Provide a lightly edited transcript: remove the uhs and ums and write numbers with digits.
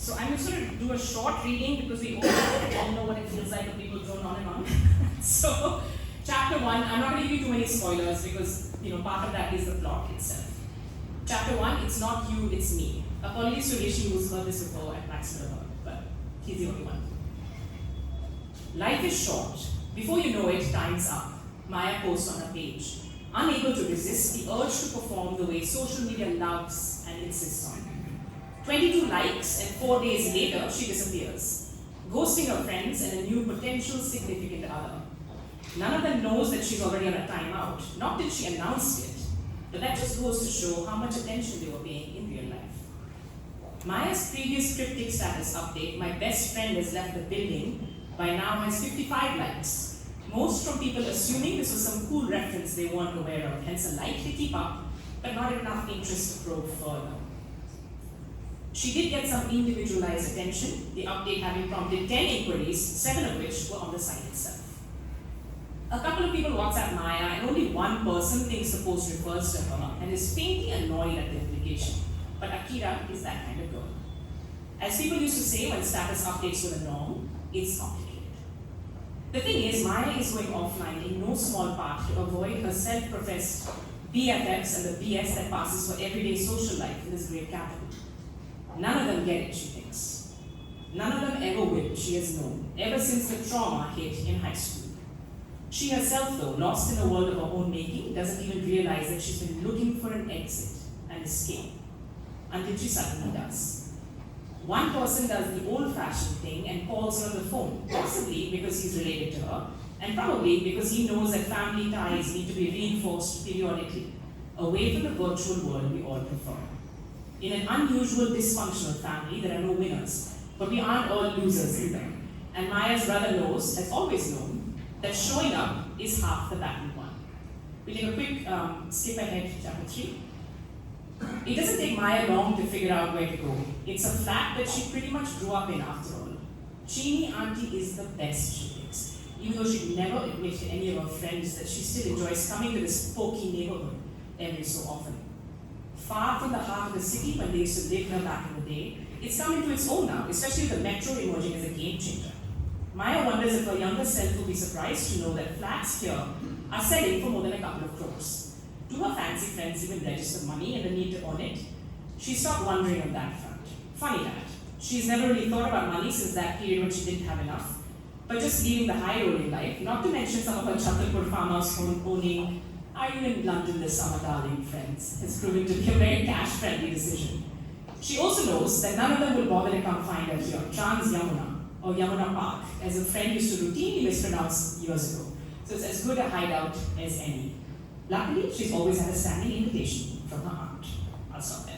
So I'm just going to do a short reading because we all know what it feels like when people drone on and on. So, chapter 1, I'm not going to give you too many spoilers because part of that is the plot itself. Chapter 1, it's not you, it's me. Apologies to Rishi who's heard this before at Max Millerberg, but he's the only one. Life is short. Before you know it, time's up. Maya posts on her page, unable to resist the urge to perform the way social media loves and insists on. 22 likes and 4 days later, she disappears, ghosting her friends and a new potential significant other. None of them knows that she's already on a timeout, not that she announced it, but that just goes to show how much attention they were paying in real life. Maya's previous cryptic status update, "My best friend has left the building," by now has 55 likes. Most from people assuming this was some cool reference they weren't aware of, hence a like to keep up, but not enough interest to probe further. She did get some individualized attention, the update having prompted 10 inquiries, 7 of which were on the site itself. A couple of people WhatsApp Maya, and only one person thinks the post refers to her and is faintly annoyed at the implication. But Akira is that kind of girl. As people used to say when status updates were the norm, it's complicated. The thing is, Maya is going offline in no small part to avoid her self-professed BFFs and the BS that passes for everyday social life in this great capital. None of them get it, she thinks. None of them ever will, she has known, ever since the trauma hit in high school. She herself, though, lost in a world of her own making, doesn't even realize that she's been looking for an exit, an escape, until she suddenly does. One person does the old-fashioned thing and calls her on the phone, possibly because he's related to her, and probably because he knows that family ties need to be reinforced periodically, away from the virtual world we all prefer. In an unusual, dysfunctional family, there are no winners, but we aren't all losers either. And Maya's brother knows, has always known, that showing up is half the battle won. We'll take a quick skip ahead to chapter 3. It doesn't take Maya long to figure out where to go. It's a flat that she pretty much grew up in after all. Chini Auntie is the best, she thinks, even though she'd never admit to any of her friends that she still enjoys coming to this pokey neighborhood every so often. Far from the heart of the city when they used to live here back in the day, it's come into its own now, especially with the metro emerging as a game changer. Maya wonders if her younger self will be surprised to know that flats here are selling for more than a couple of crores. Do her fancy friends even register money and the need to earn it? She stopped wondering on that front. Funny that. She's never really thought about money since that period when she didn't have enough. But just leaving the high-rolling life, not to mention some of her Chhatarpur farmhouse owning, "Are you in London this summer, darling," friends, has proven to be a very cash-friendly decision. She also knows that none of them will bother to come find her here, Trans Yamuna, or Yamuna Park, as a friend used to routinely mispronounce years ago. So it's as good a hideout as any. Luckily, she's always had a standing invitation from her aunt. I'll stop there.